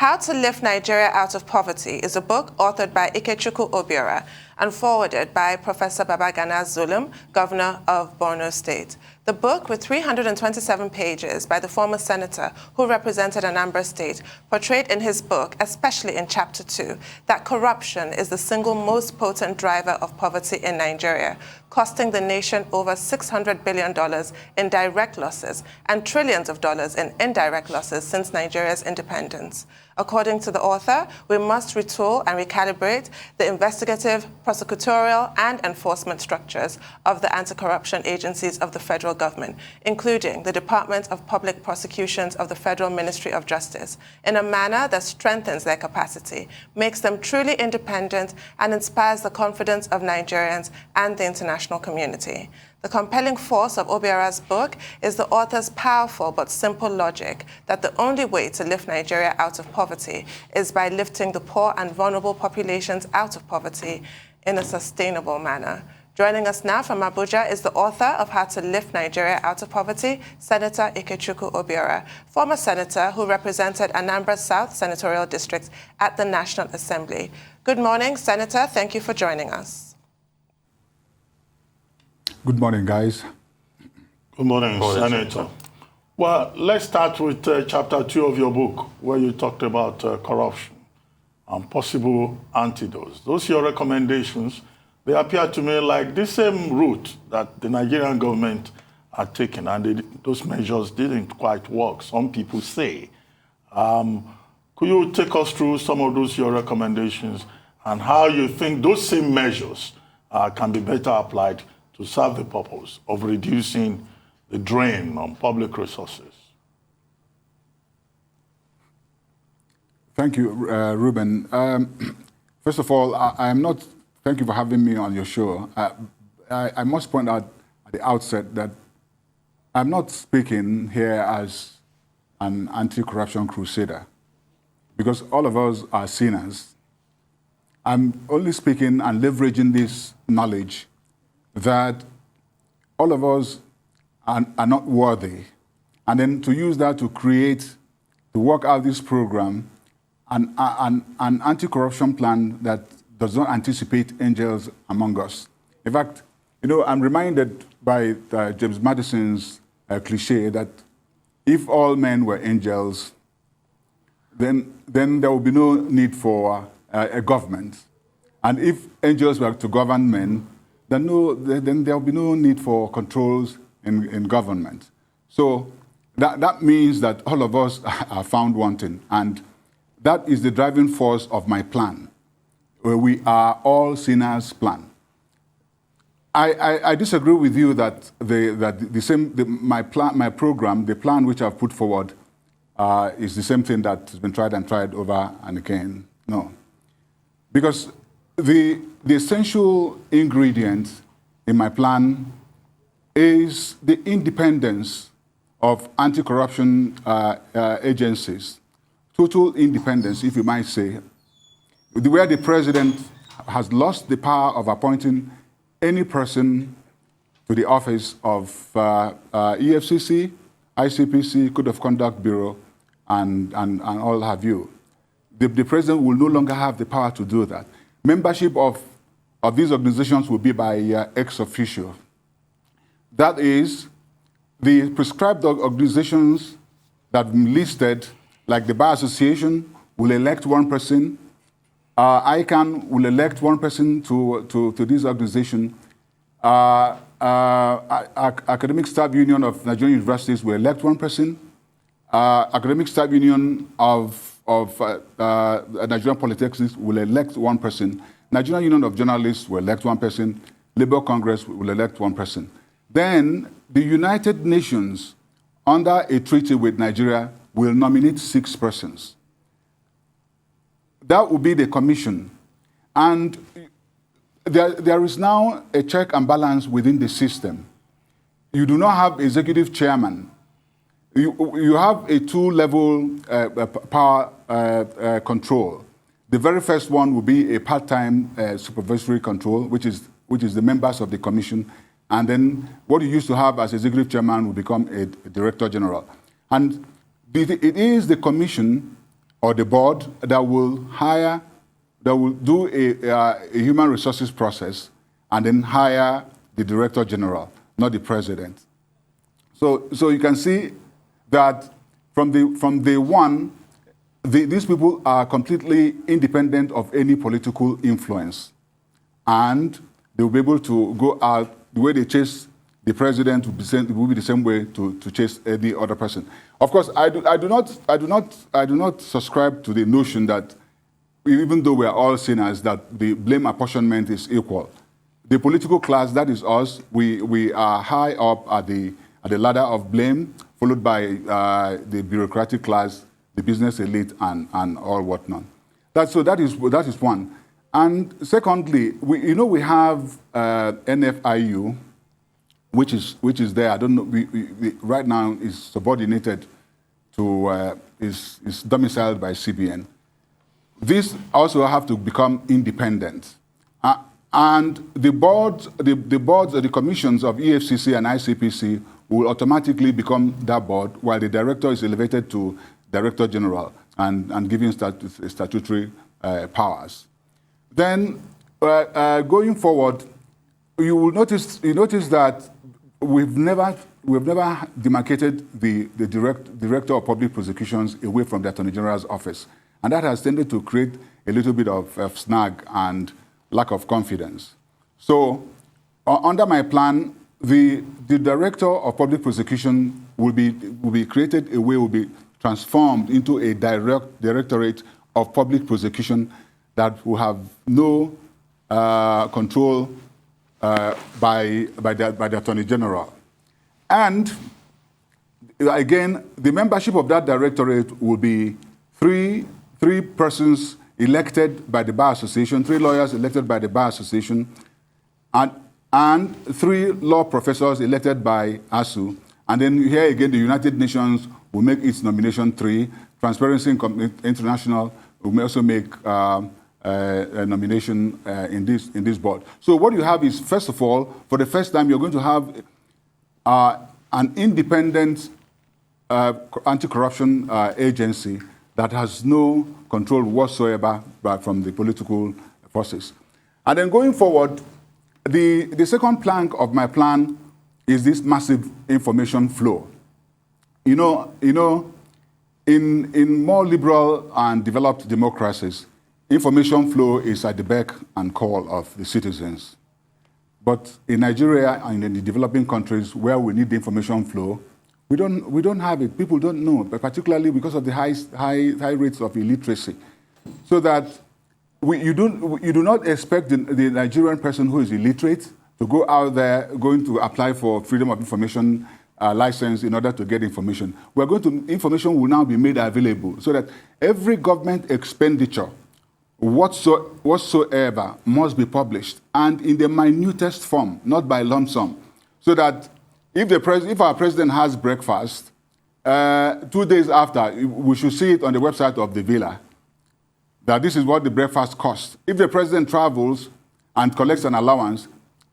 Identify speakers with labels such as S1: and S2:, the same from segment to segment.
S1: How to Lift Nigeria Out of Poverty is a book authored by Ikechukwu Obiorah and forwarded by Professor Babagana Zulum, Governor of Borno State. The book, with 327 pages by the former senator who represented Anambra State, portrayed in his book, especially in Chapter 2, that corruption is the single most potent driver of poverty in Nigeria, costing the nation over $600 billion in direct losses and trillions of dollars in indirect losses since Nigeria's independence. According to the author, we must retool and recalibrate the investigative, prosecutorial, and enforcement structures of the anti-corruption agencies of the federal government, including the Department of Public Prosecutions of the Federal Ministry of Justice, in a manner that strengthens their capacity, makes them truly independent, and inspires the confidence of Nigerians and the international community. The compelling force of Obiorah's book is the author's powerful but simple logic that the only way to lift Nigeria out of poverty is by lifting the poor and vulnerable populations out of poverty in a sustainable manner. Joining us now from Abuja is the author of How to Lift Nigeria Out of Poverty, Senator Ikechukwu Obiorah, former senator who represented Anambra South Senatorial District at the National Assembly. Good morning, Senator. Thank you for joining us.
S2: Good morning, guys.
S3: Good morning, Senator. Well, let's start with Chapter 2 of your book, where you talked about corruption and possible antidotes. Those are your recommendations. They appear to me like the same route that the Nigerian government had taken, and those measures didn't quite work, some people say. Could you take us through some of those your recommendations and how you think those same measures can be better applied to serve the purpose of reducing the drain on public resources?
S2: Thank you, Ruben. First of all, thank you for having me on your show. I must point out at the outset that I'm not speaking here as an anti-corruption crusader, because all of us are sinners. I'm only speaking and leveraging this knowledge that all of us are not worthy, and then to use that to work out this program, an anti-corruption plan that does not anticipate angels among us. In fact, I'm reminded by James Madison's cliche that if all men were angels, then there would be no need for a government. And if angels were to govern men, then there will be no need for controls in government. So that means that all of us are found wanting, and that is the driving force of my plan, where we are all sinners plan. I disagree with you that my program, the plan which I've put forward, is the same thing that has been tried and tried over and again. No, because the essential ingredient in my plan is the independence of anti-corruption agencies, total independence, if you might say, where the president has lost the power of appointing any person to the office of EFCC, ICPC, Code of Conduct Bureau, and all have you. The president will no longer have the power to do that. Membership of these organizations will be by ex officio. That is, the prescribed organizations that have been listed, like the Bar Association, will elect one person. ICANN will elect one person to this organization. Academic Staff Union of Nigerian Universities will elect one person. Academic Staff Union of Nigerian Polytechnics will elect one person. Nigerian Union of Journalists will elect one person. Labour Congress will elect one person. Then the United Nations, under a treaty with Nigeria, will nominate 6 persons. That will be the commission. And there is now a check and balance within the system. You do not have executive chairman. You have a 2-level power control. The very first one will be a part-time supervisory control, which is the members of the commission. And then what you used to have as executive chairman will become a director general. And it is the commission or the board that will do a human resources process and then hire the director general, not the president. So you can see that from day one, these people are completely independent of any political influence. And they will be able to go out, the way they chase the president will be the same way to chase any other person. Of course, I do not subscribe to the notion that even though we are all sinners, that the blame apportionment is equal. The political class, that is us, we are high up at the ladder of blame, followed by the bureaucratic class, the business elite, and all whatnot. That is one. And secondly, we have NFIU, which is there. I don't know. We right now is subordinated to is domiciled by CBN. These also have to become independent, and the boards, the commissions of EFCC and ICPC will automatically become that board, while the director is elevated to director general and given statutory powers. Then, going forward, you will notice that we've never demarcated the director of public prosecutions away from the Attorney General's office, and that has tended to create a little bit of snag and lack of confidence. So, under my plan, the director of public prosecution will be created a way, will be transformed into a directorate of public prosecution that will have no control by the Attorney General. And again, the membership of that directorate will be three persons elected by the Bar Association, 3 lawyers elected by the Bar Association, and 3 law professors elected by ASU. And then here again, the United Nations will make its nomination 3. Transparency International will also make a nomination in this board. So what you have is, first of all, for the first time, you're going to have an independent anti-corruption agency that has no control whatsoever from the political forces. And then going forward, the second plank of my plan is this massive information flow. In more liberal and developed democracies, information flow is at the beck and call of the citizens. But in Nigeria and in the developing countries where we need the information flow, we don't have it. People don't know, but particularly because of the high rates of illiteracy. So that you do not expect the Nigerian person who is illiterate to go out there going to apply for freedom of information license in order to get information. Information will now be made available so that every government expenditure whatsoever must be published, and in the minutest form, not by lump sum, so that if our president has breakfast, 2 days after, we should see it on the website of the villa, that this is what the breakfast costs. If the president travels and collects an allowance,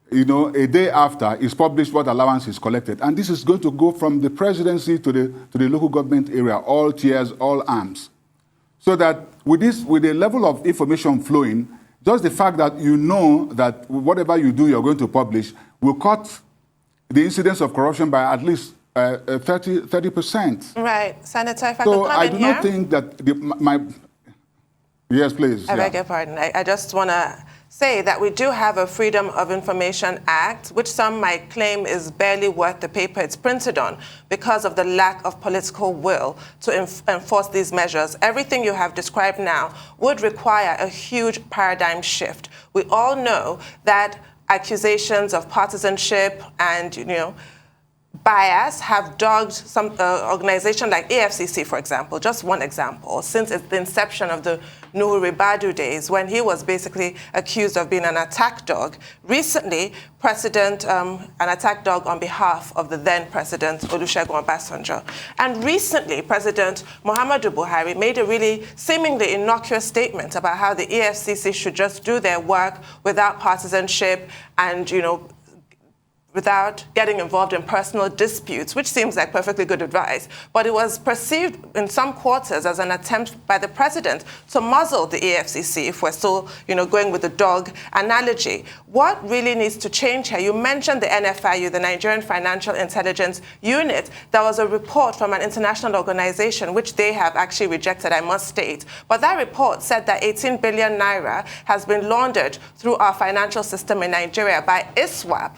S2: a day after is published what allowance is collected. And this is going to go from the presidency to the local government area, all tiers, all arms. So that with the level of information flowing, just the fact that you know that whatever you do, you're going to publish, will cut the incidence of corruption by at least 30%.
S1: Right. Senator, if I could come
S2: I do not think that Yes, please.
S1: I beg your pardon. I just want to say that we do have a Freedom of Information Act, which some might claim is barely worth the paper it's printed on because of the lack of political will to enforce these measures. Everything you have described now would require a huge paradigm shift. We all know that accusations of partisanship and, bias have dogged some organization like AFCC, for example, just one example, since the inception of the Nuhu Ribadu days, when he was basically accused of being an attack dog. Recently, an attack dog on behalf of the then President Olusegun Obasanjo. And recently, President Muhammadu Buhari made a really seemingly innocuous statement about how the AFCC should just do their work without partisanship and, without getting involved in personal disputes, which seems like perfectly good advice, but it was perceived in some quarters as an attempt by the president to muzzle the EFCC, if we're still, going with the dog analogy. What really needs to change here? You mentioned the NFIU, the Nigerian Financial Intelligence Unit. There was a report from an international organization, which they have actually rejected, I must state. But that report said that 18 billion naira has been laundered through our financial system in Nigeria by ISWAP.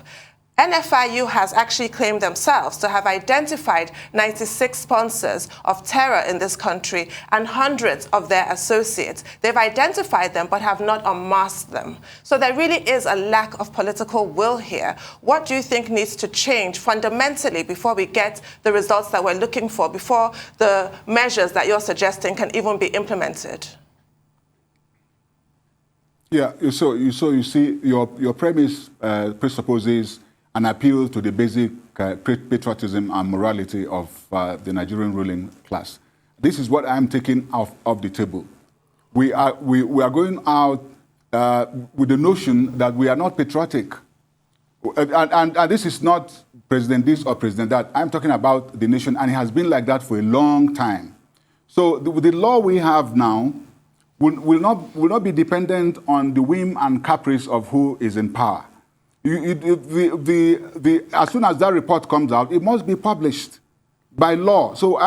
S1: NFIU has actually claimed themselves to have identified 96 sponsors of terror in this country and hundreds of their associates. They've identified them but have not unmasked them. So there really is a lack of political will here. What do you think needs to change fundamentally before we get the results that we're looking for, before the measures that you're suggesting can even be implemented?
S2: Yeah, so you see, your premise presupposes an appeal to the basic patriotism and morality of the Nigerian ruling class. This is what I'm taking off the table. We are going out with the notion that we are not patriotic. And this is not President this or President that. I'm talking about the nation, and it has been like that for a long time. So the law we have now will not be dependent on the whim and caprice of who is in power. As soon as that report comes out, it must be published by law. So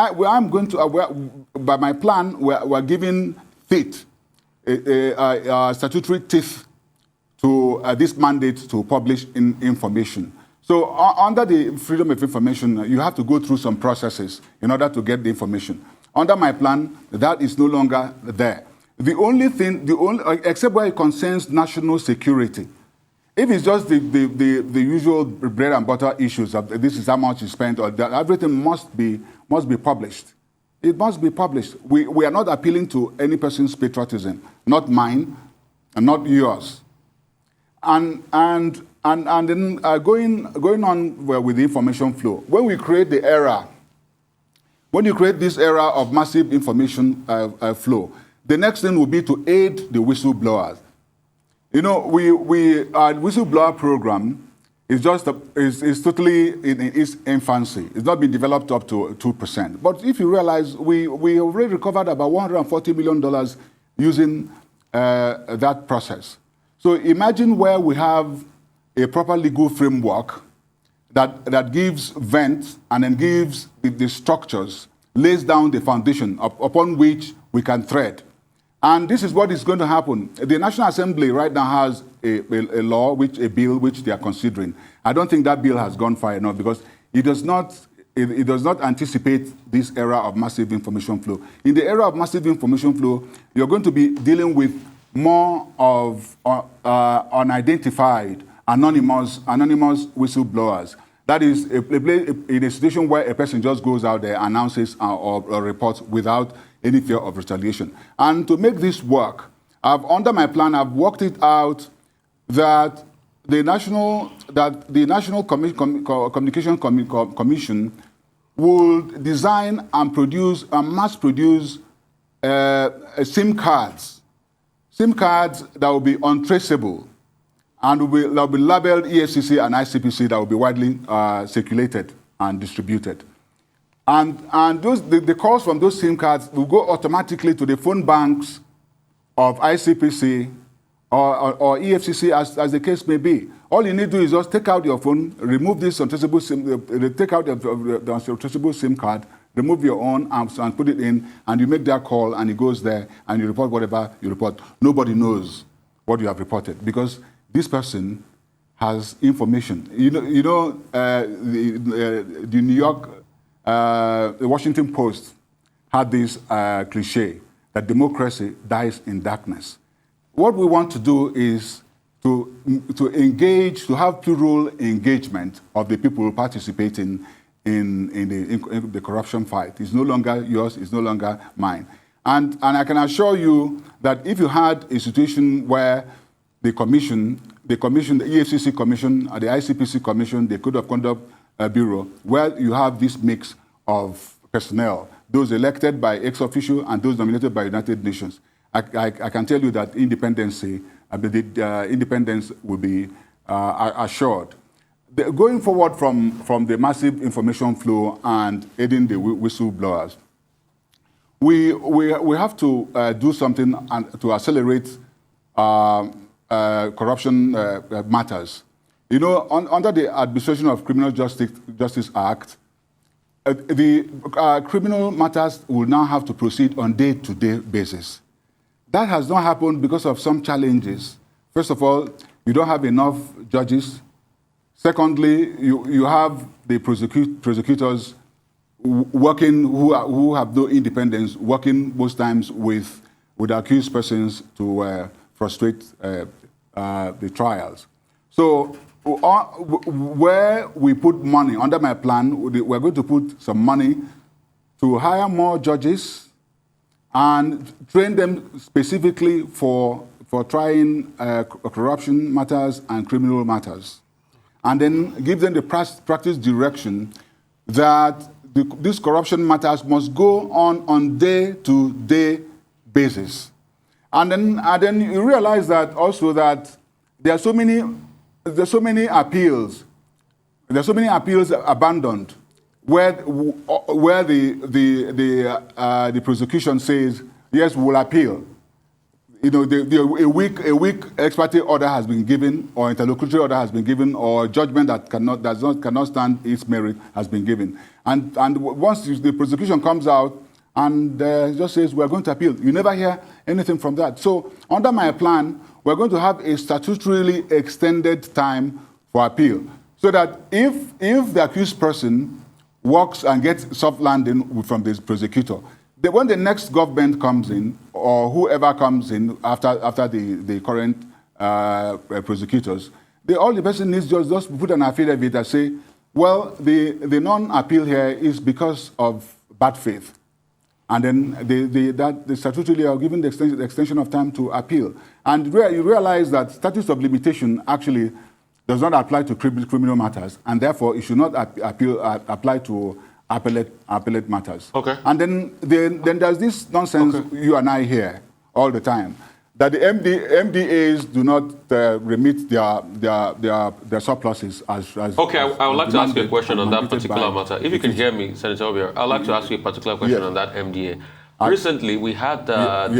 S2: by my plan, we're giving teeth, statutory teeth to this mandate to publish information. So under the freedom of information, you have to go through some processes in order to get the information. Under my plan, that is no longer there. The only thing, except where it concerns national security, if it's just the usual bread and butter issues of this is how much you spent, or that, everything must be published. It must be published. We are not appealing to any person's patriotism, not mine, and not yours. And then going on with the information flow. When we create the era, when you create this era of massive information flow, the next thing will be to aid the whistleblowers. Our whistleblower program is totally in its infancy. It's not been developed up to 2%. But if you realize, we already recovered about $140 million using that process. So imagine where we have a proper legal framework that gives vent and then gives the structures, lays down the foundation upon which we can thread. And this is what is going to happen. The National Assembly right now has a bill which they are considering. I don't think that bill has gone far enough because it does not anticipate this era of massive information flow. In the era of massive information flow, you're going to be dealing with more of unidentified, anonymous whistleblowers. That is in a situation where a person just goes out there, announces or reports without any fear of retaliation. And to make this work, under my plan, I've worked it out that the National Communication Commission will design and produce and mass produce SIM cards that will be untraceable and that will be labeled EFCC and ICPC, that will be widely circulated and distributed. And the calls from those SIM cards will go automatically to the phone banks of ICPC or EFCC, as the case may be. All you need to do is just take out your phone, remove this untraceable SIM, take out the untraceable SIM card, remove your own and put it in, and you make that call, and it goes there, and you report whatever you report. Nobody knows what you have reported because this person has information. The New York, the Washington Post had this cliche that democracy dies in darkness. What we want to do is to engage, to have plural engagement of the people participating in the corruption fight. It's no longer yours, it's no longer mine. And I can assure you that if you had a situation where the EFCC Commission, the ICPC Commission, the Code of Conduct Bureau, where you have this mix of personnel, those elected by ex officio and those nominated by United Nations, I can tell you that independence will be assured. going forward from the massive information flow and aiding the whistleblowers, we have to do something to accelerate corruption matters. You know, under the Administration of Criminal Justice Act, the criminal matters will now have to proceed on day-to-day basis. That has not happened because of some challenges. First of all, you don't have enough judges. Secondly, you have the prosecutors working who have no independence, working most times with accused persons to frustrate the trials. So where we put money, under my plan, we're going to put some money to hire more judges and train them specifically for trying corruption matters and criminal matters. And then give them the practice direction that these corruption matters must go on day-to-day basis. And then you realize that also that there are so many appeals. There are so many appeals abandoned, where the prosecution says, yes, we will appeal. You know, a weak ex parte order has been given, or interlocutory order has been given, or judgment that cannot stand its merit has been given. And once the prosecution comes out and just says, we're going to appeal, you never hear anything from that. So under my plan, we're going to have a statutorily extended time for appeal, so that if the accused person works and gets soft landing from the prosecutor, when the next government comes in, or whoever comes in after the current prosecutors, all the person needs just put an affidavit that say, well, the non-appeal here is because of bad faith. And then the statutorily are given the extension of time to appeal. And you realize that statute of limitation actually does not apply to criminal matters, and therefore it should not apply to appellate matters. Okay. And then there's this nonsense you and I hear all the time, that the MDAs do not remit their surpluses as okay, I would like to ask you a question on that particular matter. If you can hear me, Senator Obiorah, I'd like to ask you a particular question on that MDA. Recently, we had the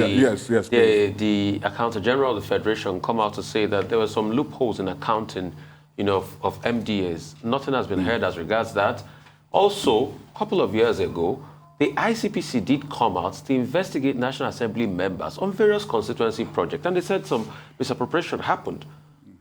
S2: Accountant General of the Federation come out to say that there were some loopholes in accounting, of MDAs. Nothing has been heard as regards that. Also, a couple of years ago, the ICPC did come out to investigate National Assembly members on various constituency projects, and they said some misappropriation happened.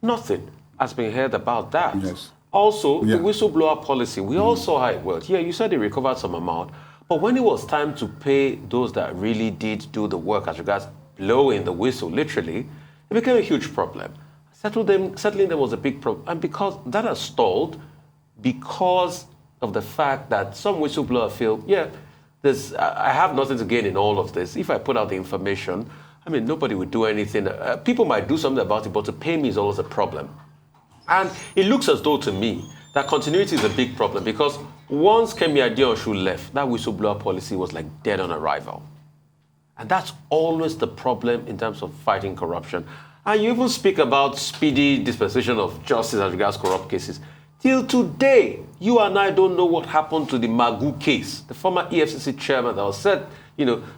S2: Nothing has been heard about that. Yes. Also, the whistleblower policy, we all saw how it worked. Yeah, you said they recovered some amount, but when it was time to pay those that really did do the work as regards blowing the whistle, literally, it became a huge problem. Settling them was a big problem, and because that has stalled, because of the fact that some whistleblower feel, I have nothing to gain in all of this. If I put out the information, I mean, nobody would do anything. People might do something about it, but to pay me is always a problem. And it looks as though to me that continuity is a big problem, because once Kemi Adeosun left, that whistleblower policy was like dead on arrival. And that's always the problem in terms of fighting corruption. And you even speak about speedy dispensation of justice as regards corrupt cases. Till today, you and I don't know what happened to the Magu case. The former EFCC chairman that was said,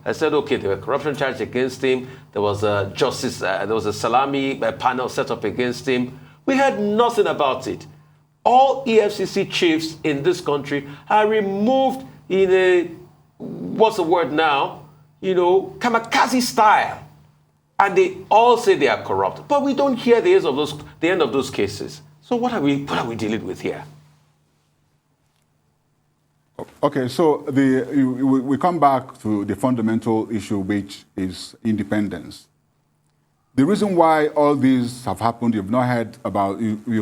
S2: I said, okay, there were corruption charges against him. There was a justice, there was a salami panel set up against him. We heard nothing about it. All EFCC chiefs in this country are removed in a, what's the word now? Kamikaze style. And they all say they are corrupt. But we don't hear the end of those cases. So what are we dealing with here? Okay, so we come back to the fundamental issue, which is independence. The reason why all these have happened, you've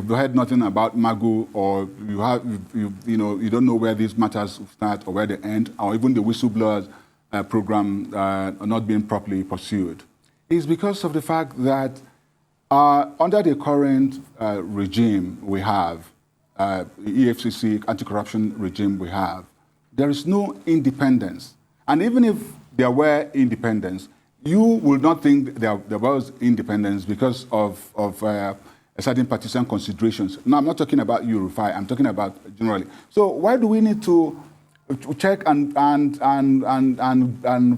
S2: heard nothing about Magu, or you don't know where these matters start or where they end, or even the whistleblowers program are not being properly pursued, is because of the fact that under the current regime we have, the EFCC anti-corruption regime we have, there is no independence. And even if there were independence, you will not think there was independence because of certain partisan considerations. Now, I'm not talking about you, Rufai, I'm talking about generally. So why do we need to check and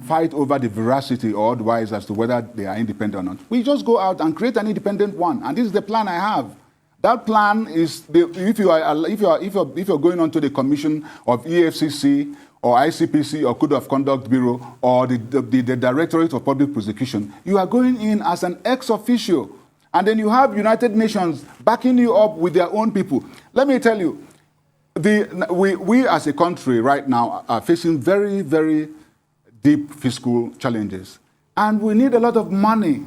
S2: fight over the veracity or otherwise as to whether they are independent or not? We just go out and create an independent one, and this is the plan I have. That plan is, if you're going on to the commission of EFCC or ICPC or Code of Conduct Bureau or the Directorate of Public Prosecution, you are going in as an ex officio. And then you have United Nations backing you up with their own people. Let me tell you, we as a country right now are facing very, very deep fiscal challenges. And we need a lot of money.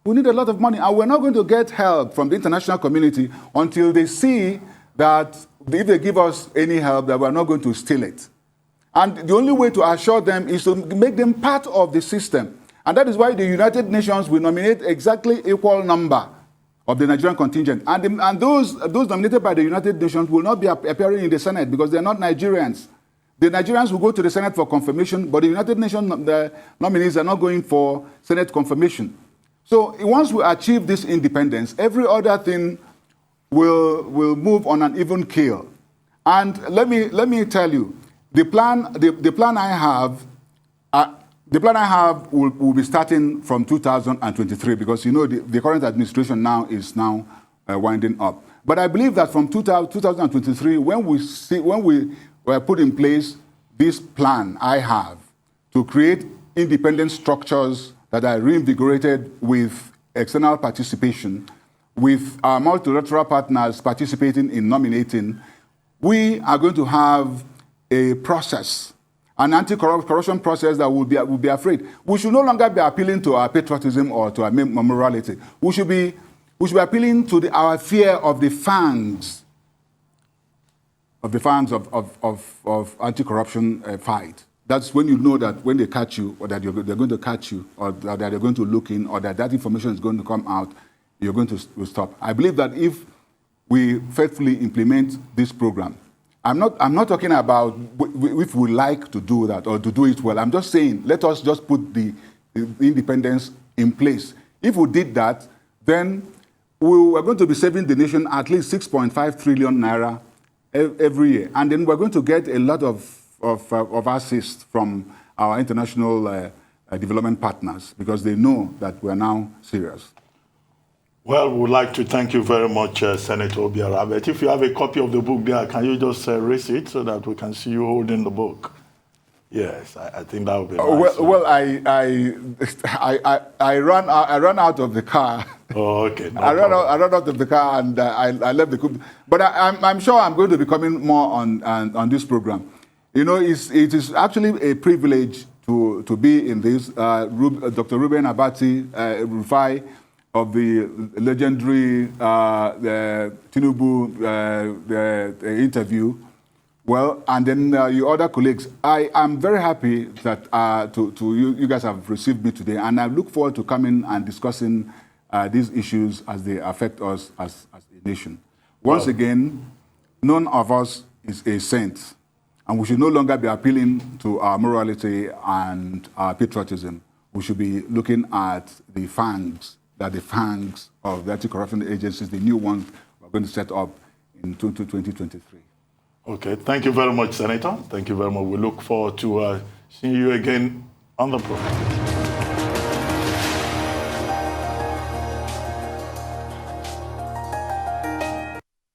S2: We need a lot of money. And we're not going to get help from the international community until they see that if they give us any help, that we're not going to steal it. And the only way to assure them is to make them part of the system. And that is why the United Nations will nominate exactly equal number of the Nigerian contingent. And those nominated by the United Nations will not be appearing in the Senate because they're not Nigerians. The Nigerians will go to the Senate for confirmation, but the United Nations the nominees are not going for Senate confirmation. So once we achieve this independence, every other thing will move on an even keel. And let me tell you, the plan I have. The plan I have will be starting from 2023 because, you know, the current administration now is winding up. But I believe that from 2023, when we put in place this plan I have to create independent structures that are reinvigorated with external participation, with our multilateral partners participating in nominating, we are going to have a process, an anti-corruption process that will be afraid. We should no longer be appealing to our patriotism or to our morality. We should be appealing to our fear of the fangs of anti-corruption fight. That's when you know that when they catch you, or that they're going to catch you, or that they're going to look in, or that information is going to come out, you're going to stop. I believe that if we faithfully implement this program, I'm not talking about if we like to do that or to do it well. I'm just saying, let us just put the independence in place. If we did that, then we are going to be saving the nation at least 6.5 trillion naira every year. And then we're going to get a lot of assist from our international development partners because they know that we're now serious.
S3: Well, we would like to thank you very much, Senator Obiorah. But if you have a copy of the book there, can you just raise it so that we can see you holding the book? Yes, I think that would be nice.
S2: Well, I ran out of the car.
S3: Oh, okay.
S2: I ran out of the car and I left the coupe. But I'm sure I'm going to be coming more on this program. You know, it is actually a privilege to be in this. Dr. Ruben Abati Rufai of the legendary Tinubu interview. Well, and then your other colleagues. I am very happy that you guys have received me today, and I look forward to coming and discussing these issues as they affect us as a nation. Once again, none of us is a saint, and we should no longer be appealing to our morality and our patriotism. We should be looking at the fangs of the anti-corruption agencies, the new ones we're going to set up in 2023.
S3: Okay, thank you very much, Senator. Thank you very much. We look forward to seeing you again on the program.